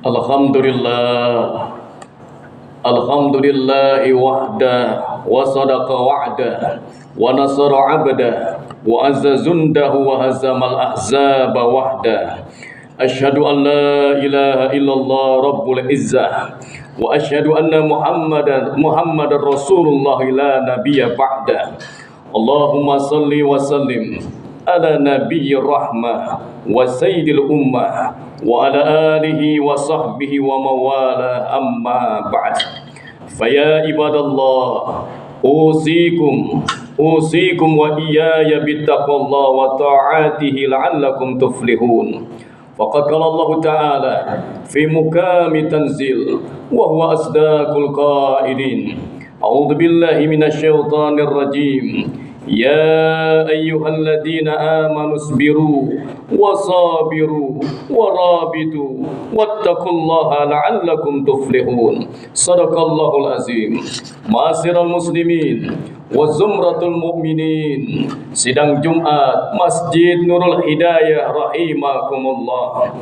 Alhamdulillah, Alhamdulillahi wahda, wa sadaqa wa'da, wa nasara abda, wa azza zundahu wa hazamal ahzaba wahda. Ashhadu an la ilaha illallah rabbul izzah, wa ashhadu anna Muhammadan Rasulullah la nabiyya ba'da. Allahumma salli wa sallim ala nabiyyir rahmah wa sayyidil ummah wa ala alihi wa sahbihi wa mawala, amma ba'd. Faya ibadallah, usikum wa iyaya bittaqwallah wa ta'atihi la'allakum tuflihun. Faqad qala Allah Ta'ala fi mukami tanzil wa huwa asdaqul qailin. A'udzu billahi minasy syaithanir rajim. Ya ayyuhalladzina amanu isbiru wasabiru warabitu wattaqullaha la'allakum tuflihun. Shadaqallahul azim. Ma'asyiral muslimin wa zumratul mu'minin, sidang Jumat Masjid Nurul Hidayah rahimakumullah.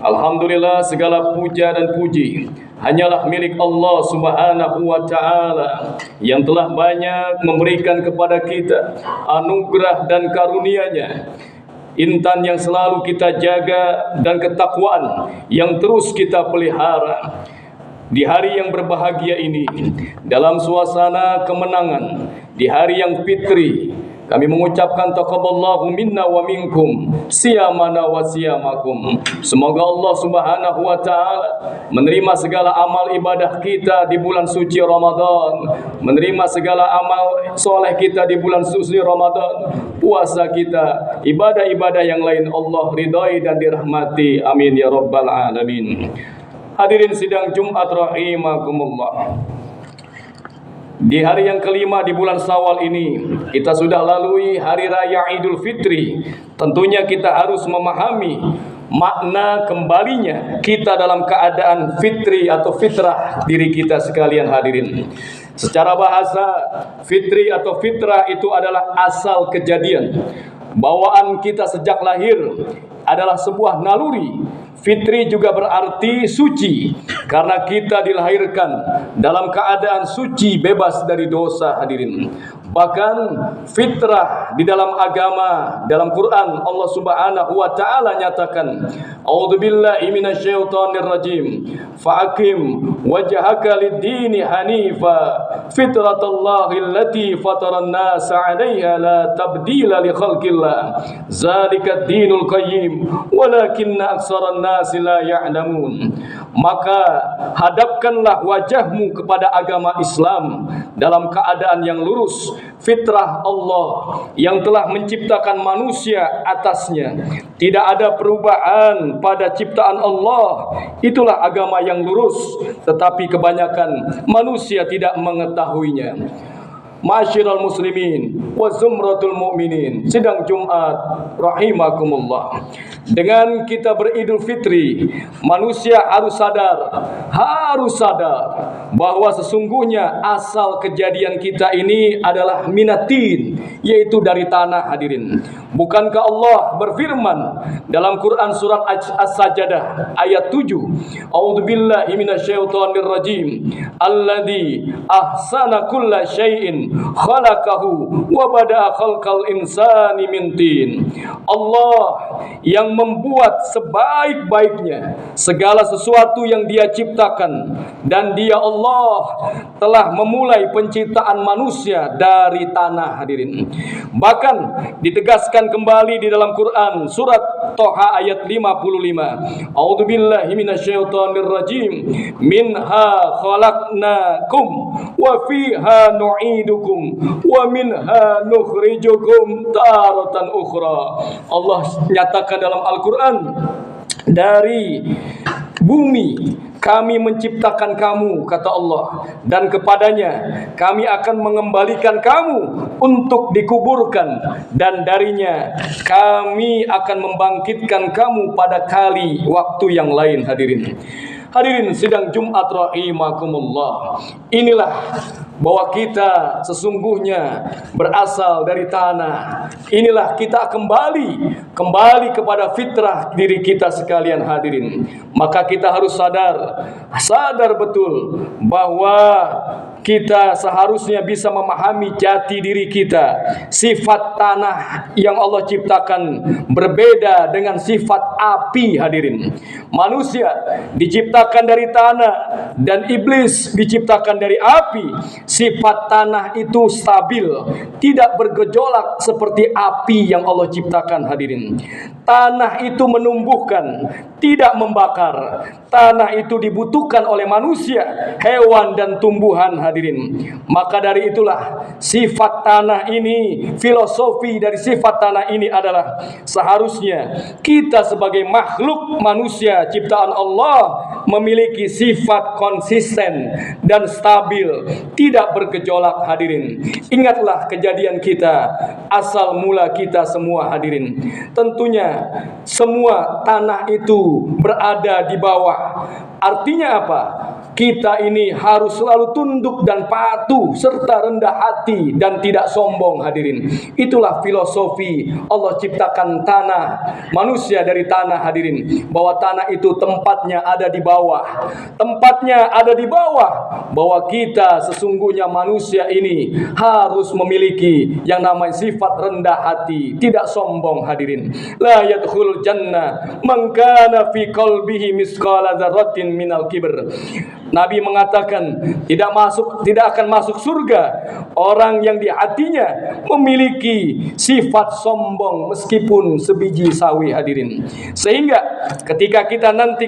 Alhamdulillah, segala puja dan puji hanyalah milik Allah Subhanahu wa Ta'ala yang telah banyak memberikan kepada kita anugerah dan karunia-Nya. Intan yang selalu kita jaga dan ketakwaan yang terus kita pelihara. Di hari yang berbahagia ini, dalam suasana kemenangan, di hari yang fitri, kami mengucapkan taqabbalallahu minna wa minkum siyamana wa siyamakum. Semoga Allah Subhanahu wa Ta'ala menerima segala amal ibadah kita di bulan suci Ramadan, menerima segala amal soleh kita di bulan suci Ramadan, puasa kita, ibadah-ibadah yang lain Allah ridhai dan dirahmati. Amin ya rabbal alamin. Hadirin sidang Jumat rahimakumullah. Di hari yang kelima di bulan Syawal ini, kita sudah lalui hari raya Idul Fitri. Tentunya kita harus memahami makna kembalinya kita dalam keadaan fitri atau fitrah diri kita sekalian hadirin. Secara bahasa, fitri atau fitrah itu adalah asal kejadian. Bawaan kita sejak lahir adalah sebuah naluri. Fitri juga berarti suci, karena kita dilahirkan dalam keadaan suci, bebas dari dosa hadirin. Bahkan fitrah di dalam agama, dalam Quran Allah Subhanahu wa Ta'ala nyatakan, a'udzubillahi minasyaitonir rajim, fa'aqim wajhaka lid-dini hanifa fitratallahi allati fataran nasa 'alaiha la tabdila li khalqillah zalika ad-dinul qayyim walakinna aktsaran nasi la ya'lamun. Maka hadapkanlah wajahmu kepada agama Islam dalam keadaan yang lurus, fitrah Allah yang telah menciptakan manusia atasnya. Tidak ada perubahan pada ciptaan Allah. Itulah agama yang lurus, tetapi kebanyakan manusia tidak mengetahuinya. Ma'asyiral muslimin wa zumratul mu'minin, sidang Jumat rahimakumullah. Dengan kita beridul fitri, manusia harus sadar bahwa sesungguhnya asal kejadian kita ini adalah minatin, yaitu dari tanah hadirin. Bukankah Allah berfirman dalam Quran surat As-Sajdah ayat 7, a'udzubillahi minasyaitonir rajim, alladzi ahsana kulla syai'in khalaqahu wa bada'a khalqal insani min tin. Allah yang membuat sebaik-baiknya segala sesuatu yang Dia ciptakan, dan Dia Allah telah memulai penciptaan manusia dari tanah hadirin. Bahkan ditegaskan kembali di dalam Quran surat Toha ayat 55, a'udzubillahi minasyaitonir rajim, minha khalaqnakum wa fiha nu'idukum wa minha nukhrijukum taratan ukhra. Allah nyatakan dalam Al-Quran, dari bumi kami menciptakan kamu, kata Allah, dan kepadanya kami akan mengembalikan kamu untuk dikuburkan, dan darinya kami akan membangkitkan kamu pada kali waktu yang lain hadirin. Hadirin sidang Jumat rahimakumullah. Inilah bahwa kita sesungguhnya berasal dari tanah. Inilah kita kembali kepada fitrah diri kita sekalian hadirin. Maka kita harus sadar betul bahwa kita seharusnya bisa memahami jati diri kita. Sifat tanah yang Allah ciptakan berbeda dengan sifat api hadirin. Manusia diciptakan dari tanah dan iblis diciptakan dari api. Sifat tanah itu stabil, tidak bergejolak seperti api yang Allah ciptakan hadirin. Tanah itu menumbuhkan, tidak membakar. Tanah itu dibutuhkan oleh manusia, hewan dan tumbuhan hadirin. Maka dari itulah sifat tanah ini, filosofi dari sifat tanah ini adalah seharusnya kita sebagai makhluk manusia ciptaan Allah memiliki sifat konsisten dan stabil, tidak bergejolak hadirin. Ingatlah kejadian kita, asal mula kita semua hadirin. Tentunya semua tanah itu berada di bawah. Artinya apa? Kita ini harus selalu tunduk dan patuh serta rendah hati dan tidak sombong hadirin. Itulah filosofi Allah ciptakan tanah, manusia dari tanah hadirin. Bahwa tanah itu tempatnya ada di bawah. Tempatnya ada di bawah. Bahwa kita sesungguhnya manusia ini harus memiliki yang namanya sifat rendah hati, tidak sombong hadirin. La yadkhulul jannah man kana fi qalbihi misqala dzarratin minal kibr. Nabi mengatakan tidak akan masuk surga orang yang di hatinya memiliki sifat sombong meskipun sebiji sawi hadirin. Sehingga ketika kita nanti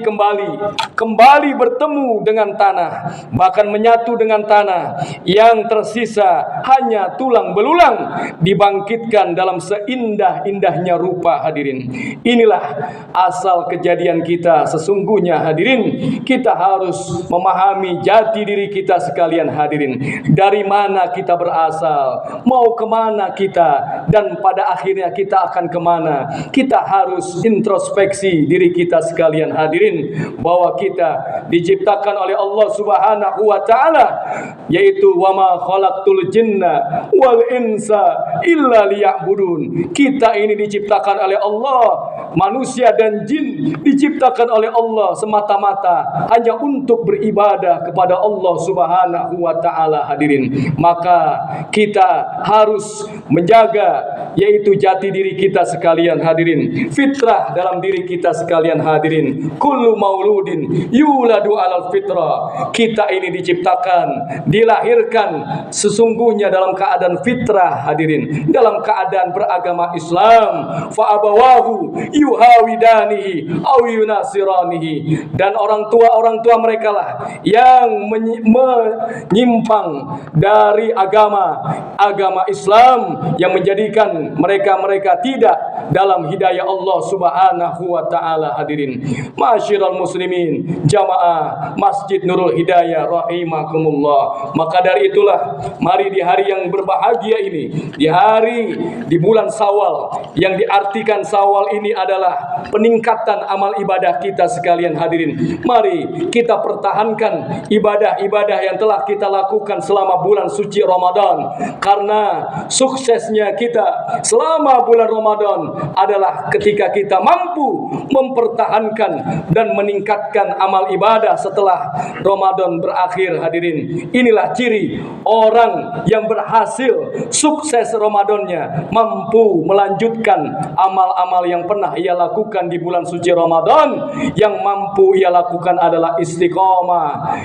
kembali bertemu dengan tanah, bahkan menyatu dengan tanah, yang tersisa hanya tulang belulang dibangkitkan dalam seindah-indahnya rupa hadirin. Inilah asal kejadian kita sesungguhnya hadirin. Kita harus memahami jati diri kita sekalian hadirin. Dari mana kita berasal, mau kemana kita, dan pada akhirnya kita akan kemana. Kita harus introspeksi diri kita sekalian hadirin, bahwa kita diciptakan oleh Allah Subhanahu wa Ta'ala, yaitu wa ma khalaqtul jinna wal insa illa liya'budun. Kita ini diciptakan oleh Allah, manusia dan jin diciptakan oleh Allah semata-mata hanya untuk beribadah kepada Allah Subhanahu wa Ta'ala hadirin. Maka kita harus menjaga yaitu jati diri kita sekalian hadirin, fitrah dalam diri kita sekalian hadirin. Kullu mauludin yuladu alal fitrah. Kita ini diciptakan, dilahirkan sesungguhnya dalam keadaan fitrah hadirin, dalam keadaan beragama Islam. Fa abawahu yuhawidanihi aw yunasiranihi. Dan orang tua mereka lah yang menyimpang dari agama Islam, yang menjadikan mereka tidak dalam hidayah Allah Subhanahu wa Ta'ala hadirin. Masyiral muslimin, jamaah Masjid Nurul Hidayah rahimakumullah. Maka dari itulah mari di hari yang berbahagia ini, di bulan Syawal, yang diartikan Syawal ini adalah peningkatan amal ibadah kita sekalian hadirin. Mari kita pertahankan ibadah-ibadah yang telah kita lakukan selama bulan suci Ramadan. Karena suksesnya kita selama bulan Ramadan adalah ketika kita mampu mempertahankan dan meningkatkan amal ibadah setelah Ramadan berakhir hadirin. Inilah ciri orang yang berhasil sukses Ramadannya, mampu melanjutkan amal-amal yang pernah ia lakukan di bulan suci Ramadan. Yang mampu ia lakukan adalah istiqomah,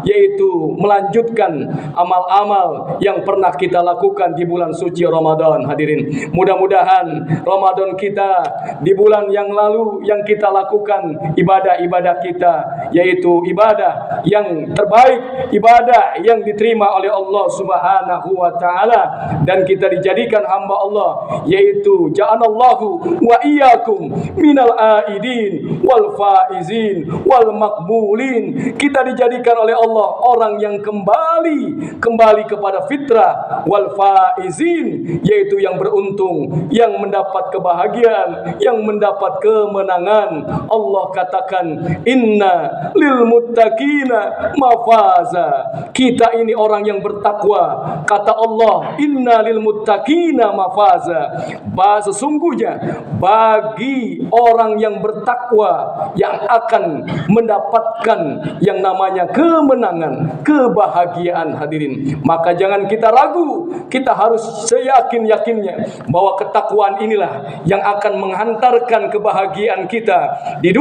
yaitu melanjutkan amal-amal yang pernah kita lakukan di bulan suci Ramadan hadirin. Mudah-mudahan Ramadan kita di bulan yang lalu yang kita lakukan ibadah-ibadah kita, yaitu ibadah yang terbaik, ibadah yang diterima oleh Allah Subhanahu wa Ta'ala, dan kita dijadikan hamba Allah, yaitu ja'anallahu wa iyyakum minal aidin wal faizin wal makbulin. Kita dijadikan oleh Allah orang yang kembali kepada fitrah, wal faizin, yaitu yang beruntung, yang mendapat kebahagiaan, yang mendapat kemenangan. Allah katakan, inna lil muttaqina mafaza. Kita ini orang yang bertakwa. Kata Allah, inna lil muttaqina mafaza. Sesungguhnya bagi orang yang bertakwa yang akan mendapatkan yang namanya kemenangan, kebahagiaan hadirin. Maka jangan kita ragu, kita harus seyakin-yakinnya bahwa ketakwaan inilah yang akan menghantarkan kebahagiaan kita di